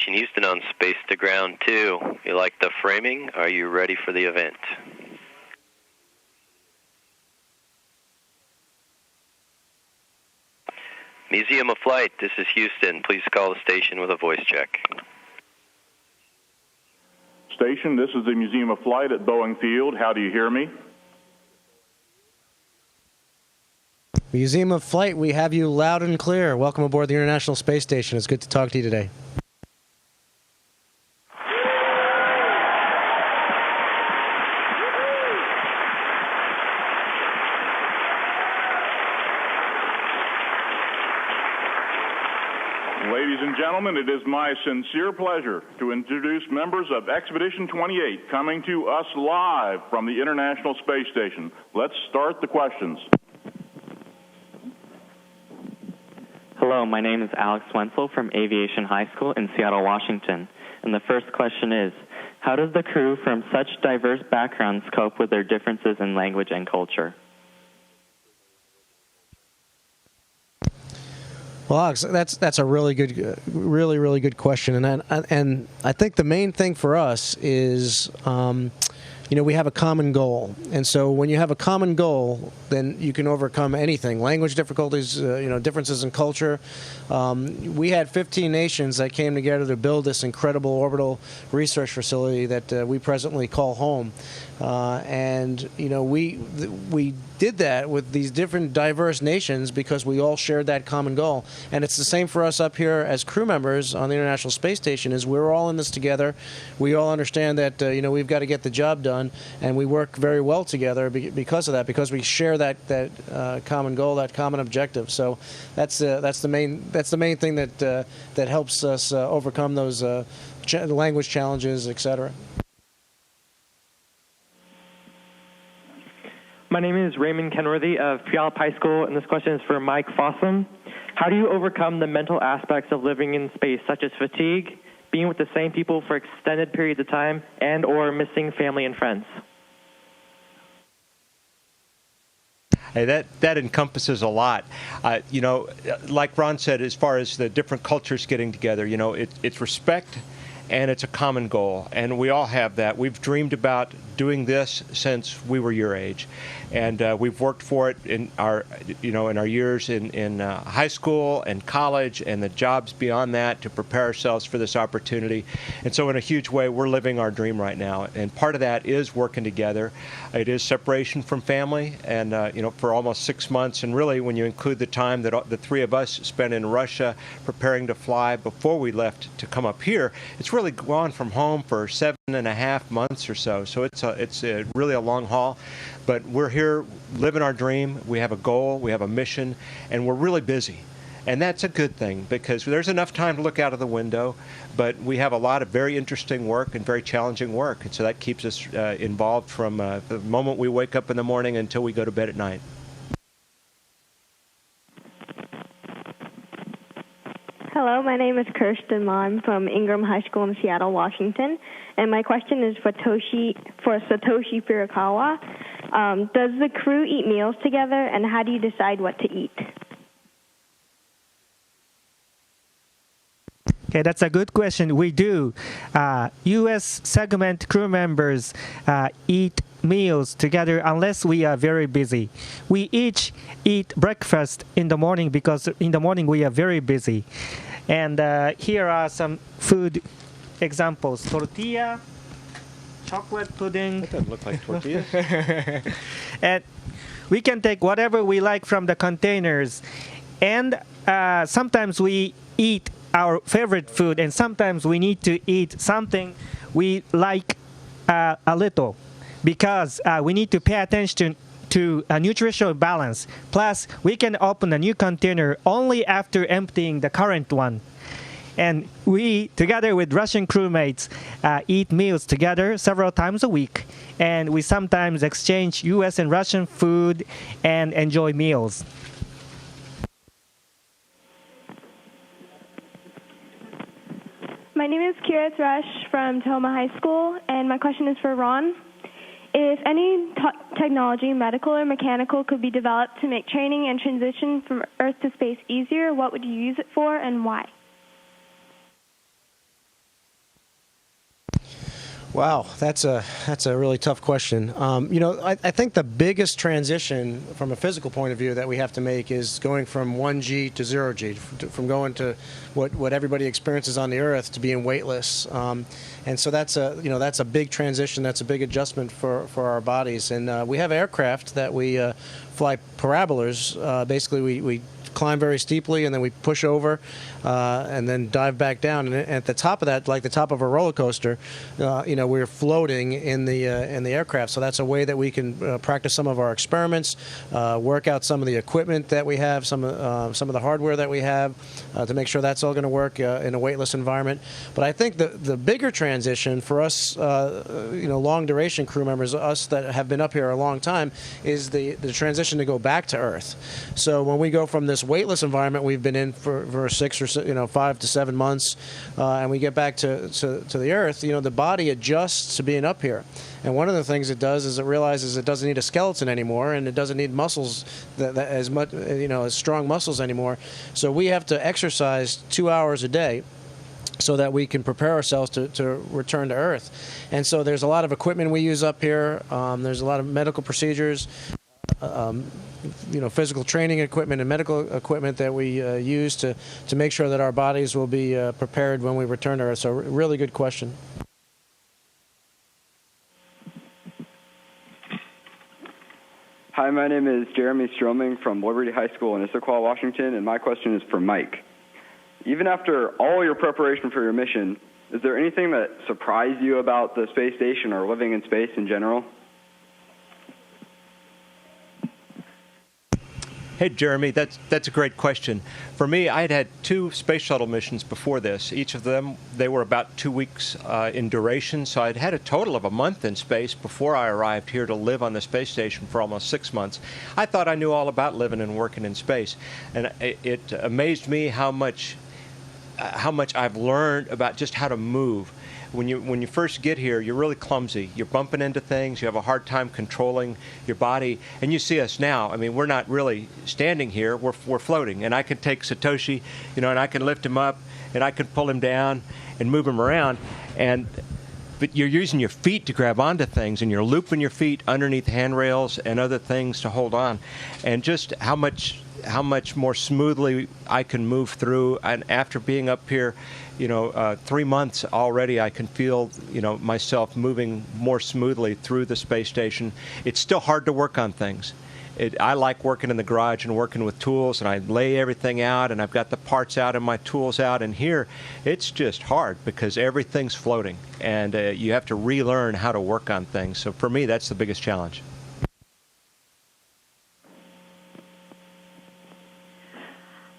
Station Houston on Space to Ground 2. You like the framing? Are you ready for the event? Museum of Flight, this is Houston. Please call the station with a voice check. Station, this is the Museum of Flight at Boeing Field. How do you hear me? Museum of Flight, we have you loud and clear. Welcome aboard the International Space Station. It's good to talk to you today. Ladies and gentlemen, it is my sincere pleasure to introduce members of Expedition 28 coming to us live from the International Space Station. Let's start the questions. Hello, my name is Alex Wenzel from Aviation High School in Seattle, Washington. And the first question is, how does the crew from such diverse backgrounds cope with their differences in language and culture? Well, Alex, that's a really good question, and I think the main thing for us is, we have a common goal, and so when you have a common goal, then you can overcome anything. Language difficulties, differences in culture. We had 15 nations that came together to build this incredible orbital research facility that we presently call home, and we did that with these different diverse nations because we all shared that common goal. And it's the same for us up here as crew members on the International Space Station. Is we're all in this together. We all understand that we've got to get the job done, and we work very well together because of that, because we share that common goal, that common objective. So that's the main thing that helps us overcome those language challenges, etc. My name is Raymond Kenworthy of Puyallup High School, and this question is for Mike Fossum. How do you overcome the mental aspects of living in space, such as fatigue, being with the same people for extended periods of time, and or missing family and friends? Hey, that encompasses a lot. Like Ron said, as far as the different cultures getting together, it's respect and it's a common goal, and we all have that. We've dreamed about doing this since we were your age, and we've worked for it in our years in high school and college, and the jobs beyond that to prepare ourselves for this opportunity. And so, in a huge way, we're living our dream right now. And part of that is working together. It is separation from family, and for almost 6 months. And really, when you include the time that the three of us spent in Russia preparing to fly before we left to come up here, it's really gone from home for 7.5 months or so. So it's really a long haul, but we're here living our dream. We have a goal, we have a mission, and we're really busy. And that's a good thing because there's enough time to look out of the window, but we have a lot of very interesting work and very challenging work. And so that keeps us involved from the moment we wake up in the morning until we go to bed at night. Hello, my name is Kirsten Ma. I'm from Ingram High School in Seattle, Washington, and my question is for Satoshi Furukawa. Does the crew eat meals together, and how do you decide what to eat? Okay, that's a good question. We do. U.S. segment crew members eat meals together unless we are very busy. We each eat breakfast in the morning because in the morning we are very busy. And here are some food examples. Tortilla, chocolate pudding. That doesn't look like tortillas. And we can take whatever we like from the containers. And sometimes we eat our favorite food, and sometimes we need to eat something we like a little because we need to pay attention to a nutritional balance. Plus, we can open a new container only after emptying the current one. And we, together with Russian crewmates, eat meals together several times a week. And we sometimes exchange U.S. and Russian food and enjoy meals. My name is Kira Thrush from Tahoma High School, and my question is for Ron. If any technology, medical or mechanical, could be developed to make training and transition from Earth to space easier, what would you use it for and why? Wow, that's a really tough question. I think the biggest transition from a physical point of view that we have to make is going from 1G to 0G, from going to what everybody experiences on the Earth to being weightless. And so that's a big transition. That's a big adjustment for our bodies. And we have aircraft that we fly parabolars. Basically, we climb very steeply and then we push over and then dive back down. And at the top of that, like the top of a roller coaster, we're floating in the aircraft. So that's a way that we can practice some of our experiments, work out some of the equipment that we have, some of the hardware that we have, to make sure that's all going to work in a weightless environment. But I think the bigger transition for us, long duration crew members, us that have been up here a long time, is the transition to go back to Earth. So when we go from this weightless environment we've been in for 5 to 7 months, and we get back to the Earth, the body adjusts to being up here. And one of the things it does is it realizes it doesn't need a skeleton anymore, and it doesn't need muscles that as much, as strong muscles anymore. So we have to exercise 2 hours a day so that we can prepare ourselves to return to Earth. And so there's a lot of equipment we use up here. There's a lot of medical procedures, physical training equipment and medical equipment that we use to make sure that our bodies will be prepared when we return to Earth. So really good question. Hi, my name is Jeremy Stroming from Liberty High School in Issaquah, Washington, and my question is for Mike. Even after all your preparation for your mission, is there anything that surprised you about the space station or living in space in general? Hey, Jeremy, that's a great question. For me, I had 2 space shuttle missions before this. Each of them, they were about 2 weeks in duration, so I'd had a total of a month in space before I arrived here to live on the space station for almost 6 months. I thought I knew all about living and working in space, and it amazed me how much I've learned about just how to move. When you first get here, you're really clumsy. You're bumping into things. You have a hard time controlling your body. And you see us now. I mean, we're not really standing here. We're floating. And I can take Satoshi, and I can lift him up, and I can pull him down and move him around. But you're using your feet to grab onto things, and you're looping your feet underneath handrails and other things to hold on. And just how much more smoothly I can move through. And after being up here, 3 months already, I can feel, myself moving more smoothly through the space station. It's still hard to work on things. I like working in the garage and working with tools, and I lay everything out, and I've got the parts out and my tools out. And here, it's just hard because everything's floating, and you have to relearn how to work on things. So for me, that's the biggest challenge.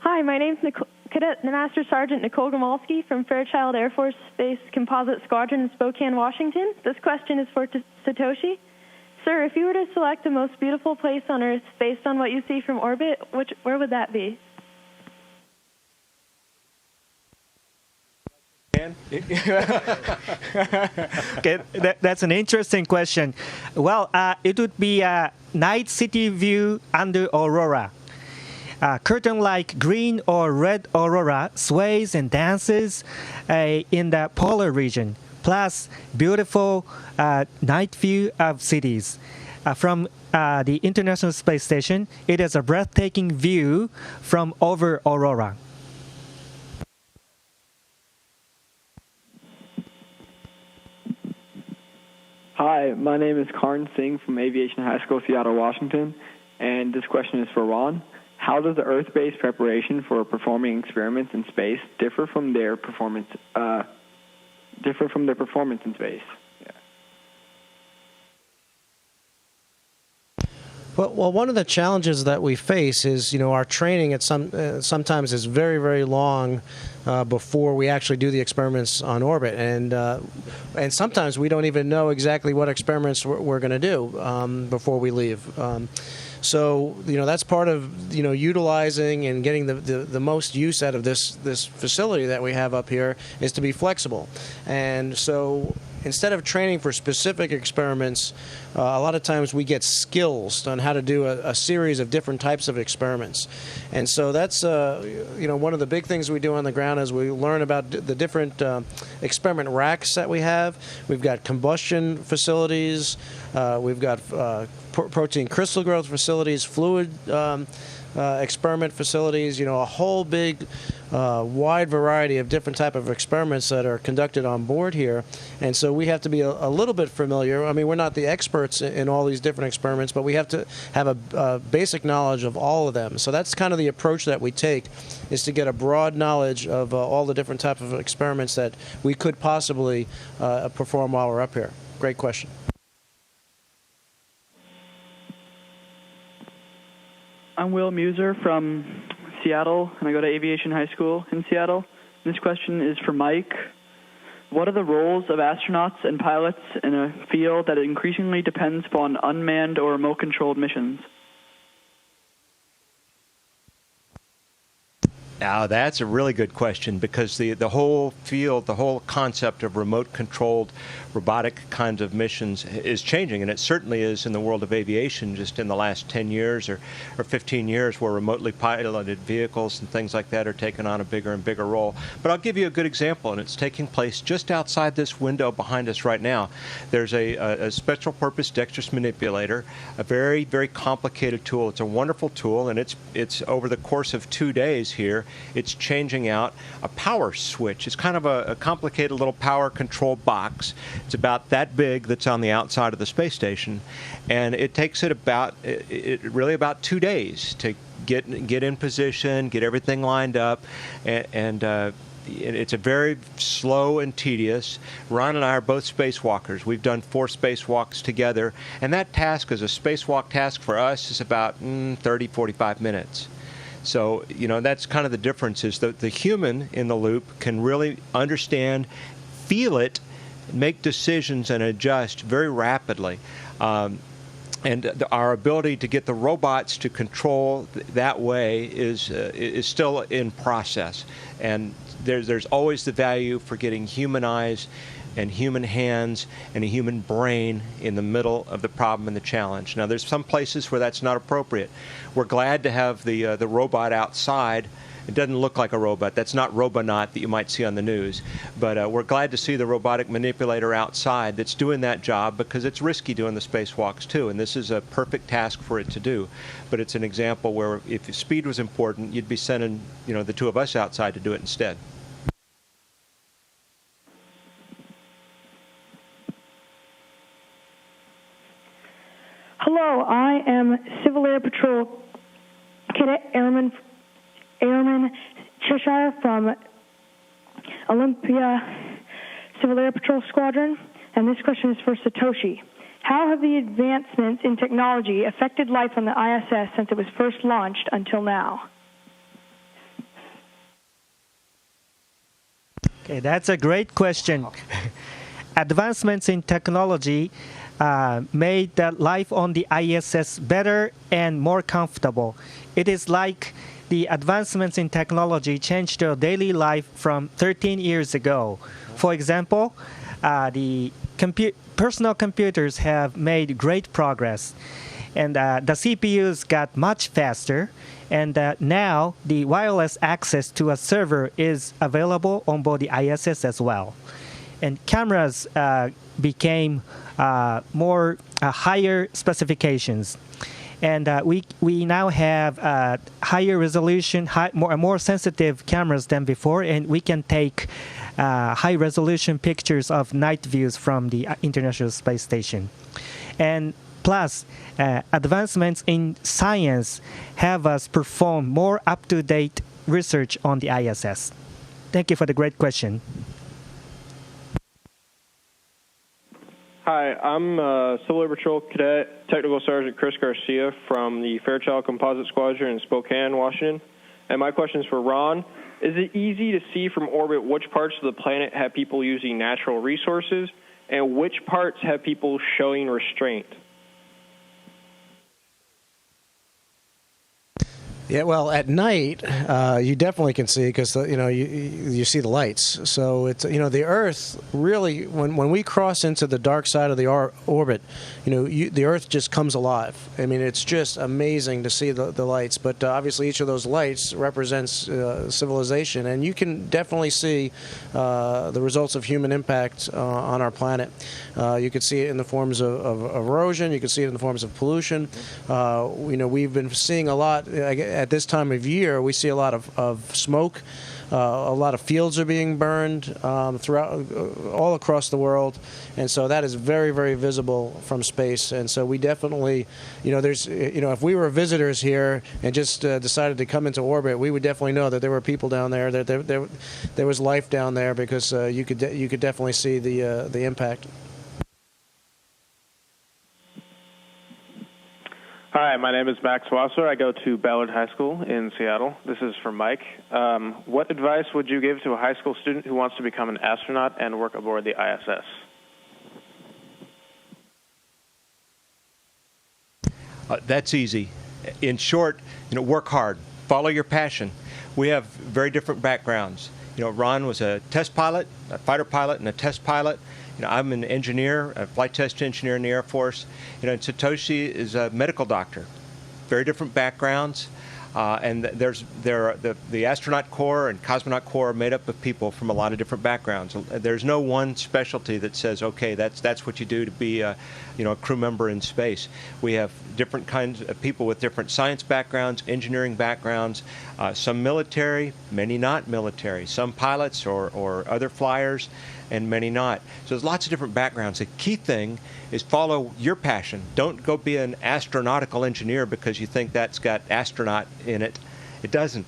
Hi, my name's Cadet Master Sergeant Nicole Gromolski from Fairchild Air Force Base Composite Squadron in Spokane, Washington. This question is for Satoshi. Sir, if you were to select the most beautiful place on Earth based on what you see from orbit, where would that be? Okay, that's an interesting question. Well, it would be a night city view under aurora. Curtain-like green or red aurora sways and dances in the polar region, plus beautiful night view of cities. From the International Space Station, it is a breathtaking view from over aurora. Hi, my name is Karn Singh from Aviation High School, Seattle, Washington, and this question is for Ron. How does the Earth-based preparation for performing experiments in space differ from their performance in space? Well, one of the challenges that we face is, our training sometimes is very, very long before we actually do the experiments on orbit, and sometimes we don't even know exactly what experiments we're going to do before we leave. So that's part of utilizing and getting the most use out of this facility that we have up here is to be flexible. And so instead of training for specific experiments, a lot of times we get skills on how to do a series of different types of experiments. And so that's one of the big things we do on the ground is we learn about the different experiment racks that we have. We've got combustion facilities, we've got protein crystal growth facilities, fluid experiment facilities, a whole big wide variety of different type of experiments that are conducted on board here. And so we have to be a little bit familiar. I mean, we're not the experts in all these different experiments, but we have to have a basic knowledge of all of them. So that's kind of the approach that we take, is to get a broad knowledge of all the different type of experiments that we could possibly perform while we're up here. Great question. I'm Will Muser from Seattle, and I go to Aviation High School in Seattle. This question is for Mike. What are the roles of astronauts and pilots in a field that increasingly depends upon unmanned or remote-controlled missions? Now, that's a really good question, because the whole field, the whole concept of remote-controlled robotic kinds of missions is changing, and it certainly is in the world of aviation just in the last 10 years or 15 years, where remotely piloted vehicles and things like that are taking on a bigger and bigger role. But I'll give you a good example, and it's taking place just outside this window behind us right now. There's a special purpose dexterous manipulator, a very, very complicated tool. It's a wonderful tool, and it's over the course of 2 days here, it's changing out a power switch. It's kind of a complicated little power control box. It's about that big, that's on the outside of the space station, and it takes it really about 2 days to get in position, get everything lined up, and it's a very slow and tedious. Ron and I are both spacewalkers. We've done 4 spacewalks together, and that task as a spacewalk task for us is about 30, 45 minutes. So, that's kind of the difference, is that the human in the loop can really understand, feel it, make decisions, and adjust very rapidly. And our ability to get the robots to control that way is still in process. And there's always the value for getting human eyes and human hands and a human brain in the middle of the problem and the challenge. Now, there's some places where that's not appropriate. We're glad to have the robot outside. It doesn't look like a robot. That's not Robonaut that you might see on the news. But we're glad to see the robotic manipulator outside that's doing that job, because it's risky doing the spacewalks too, and this is a perfect task for it to do. But it's an example where if speed was important, you'd be sending the 2 of us outside to do it instead. Hello, I am Civil Air Patrol Cadet Airman Cheshire from Olympia Civil Air Patrol Squadron, and this question is for Satoshi. How have the advancements in technology affected life on the ISS since it was first launched until now? Okay, that's a great question. Advancements in technology made the life on the ISS better and more comfortable. It is like the advancements in technology changed our daily life from 13 years ago. For example, the personal computers have made great progress, and the CPUs got much faster, and now the wireless access to a server is available on board the ISS as well. And cameras became more higher specifications, and we now have higher resolution, more sensitive cameras than before, and we can take high resolution pictures of night views from the International Space Station. And plus, advancements in science have us perform more up-to-date research on the ISS. Thank you for the great question. Hi, I'm Civil Air Patrol Cadet Technical Sergeant Chris Garcia from the Fairchild Composite Squadron in Spokane, Washington. And my question is for Ron. Is it easy to see from orbit which parts of the planet have people using natural resources and which parts have people showing restraint? Yeah, well, at night you definitely can see because you see the lights. So it's the Earth really when we cross into the dark side of the orbit, the Earth just comes alive. I mean, it's just amazing to see the lights. But obviously, each of those lights represents civilization, and you can definitely see the results of human impact on our planet. You can see it in the forms of erosion. You can see it in the forms of pollution. We've been seeing a lot. At this time of year, we see a lot of smoke. A lot of fields are being burned throughout, all across the world, and so that is very, very visible from space. And so we definitely, if we were visitors here and just decided to come into orbit, we would definitely know that there were people down there, that there was life down there, because you could definitely see the impact. Hi, my name is Max Wasser. I go to Ballard High School in Seattle. This is for Mike. What advice would you give to a high school student who wants to become an astronaut and work aboard the ISS? That's easy. In short, work hard. Follow your passion. We have very different backgrounds. Ron was a test pilot, a fighter pilot, and a test pilot. I'm an engineer, a flight test engineer in the Air Force. And Satoshi is a medical doctor. Very different backgrounds. And the astronaut corps and cosmonaut corps are made up of people from a lot of different backgrounds. There's no one specialty that says, okay, that's what you do to be a crew member in space. We have different kinds of people with different science backgrounds, engineering backgrounds, some military, many not military, some pilots or other flyers, and many not. So there's lots of different backgrounds. The key thing is follow your passion. Don't go be an astronautical engineer because you think that's got astronaut in it. It doesn't.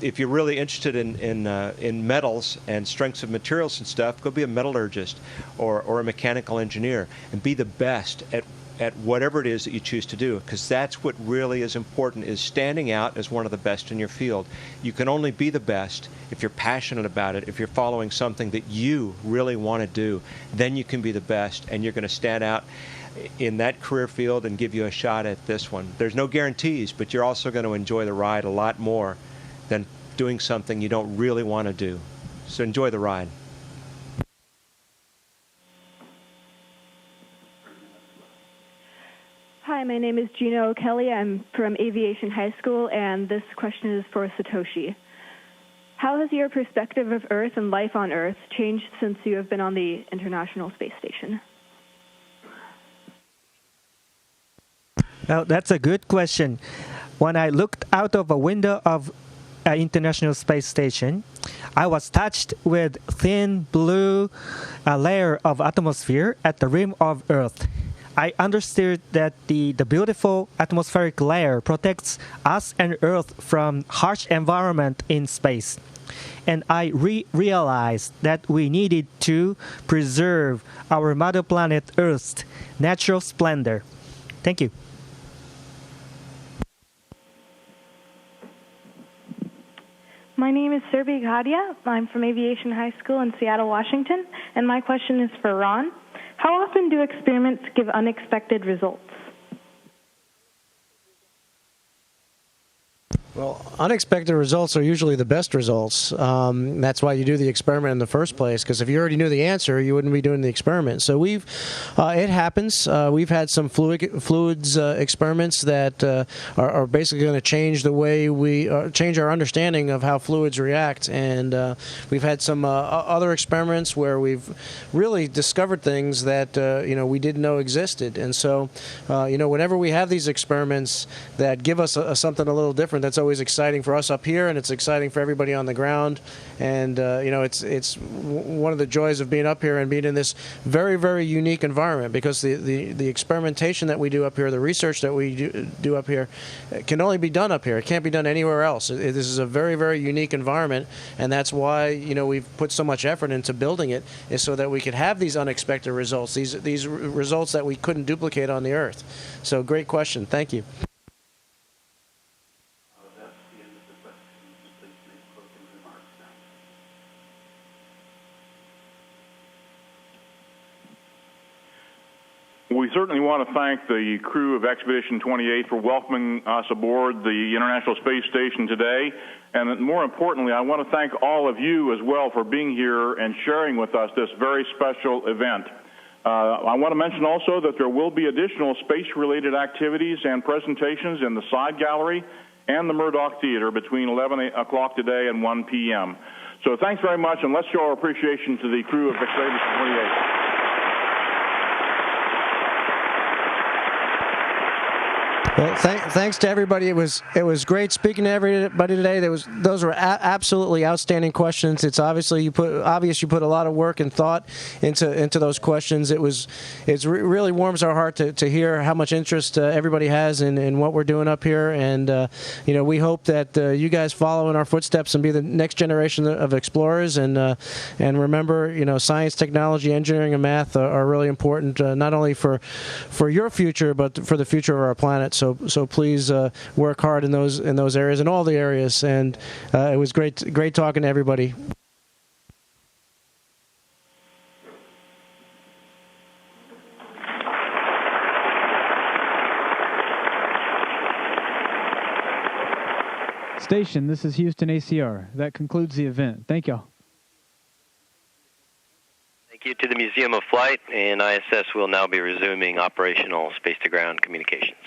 If you're really interested in metals and strengths of materials and stuff, go be a metallurgist or a mechanical engineer and be the best at whatever it is that you choose to do, because that's what really is important, is standing out as one of the best in your field. You can only be the best if you're passionate about it, if you're following something that you really want to do. Then you can be the best, and you're going to stand out in that career field and give you a shot at this one. There's no guarantees, but you're also going to enjoy the ride a lot more than doing something you don't really want to do. So enjoy the ride. Hi, my name is Gina O'Kelly. I'm from Aviation High School, and this question is for Satoshi. How has your perspective of Earth and life on Earth changed since you have been on the International Space Station? Well, that's a good question. When I looked out of a window of an International Space Station, I was touched with thin blue layer of atmosphere at the rim of Earth. I understood that the beautiful atmospheric layer protects us and Earth from harsh environment in space. And I realized that we needed to preserve our mother planet Earth's natural splendor. Thank you. My name is Surbi Ghadia. I'm from Aviation High School in Seattle, Washington, and my question is for Ron. How often do experiments give unexpected results? Well, unexpected results are usually the best results. That's why you do the experiment in the first place, because if you already knew the answer, you wouldn't be doing the experiment. So it happens. We've had some fluids experiments that are basically going to change the way we change our understanding of how fluids react. And we've had some other experiments where we've really discovered things that we didn't know existed. And so whenever we have these experiments that give us something a little different, that's always exciting for us up here, and it's exciting for everybody on the ground. And it's one of the joys of being up here and being in this very, very unique environment, because the experimentation that we do up here, the research that we do up here, can only be done up here. It can't be done anywhere else. This is a very, very unique environment, and that's why we've put so much effort into building it, is so that we could have these unexpected results, these results that we couldn't duplicate on the Earth. So great question. Thank you. We certainly want to thank the crew of Expedition 28 for welcoming us aboard the International Space Station today. And more importantly, I want to thank all of you as well for being here and sharing with us this very special event. I want to mention also that there will be additional space-related activities and presentations in the side gallery and the Murdoch Theater between 11 o'clock today and 1 p.m. So thanks very much, and let's show our appreciation to the crew of Expedition 28. Well, thanks to everybody. It was great speaking to everybody today. Those were absolutely outstanding questions. It's obvious you put a lot of work and thought into those questions. It really warms our heart to hear how much interest everybody has in what we're doing up here, and we hope that you guys follow in our footsteps and be the next generation of explorers. And remember, science, technology, engineering, and math are really important, not only for your future but for the future of our planet. So please work hard in those areas, in all the areas. And it was great talking to everybody. Station, this is Houston ACR. That concludes the event. Thank y'all. Thank you to the Museum of Flight, and ISS will now be resuming operational space-to-ground communications.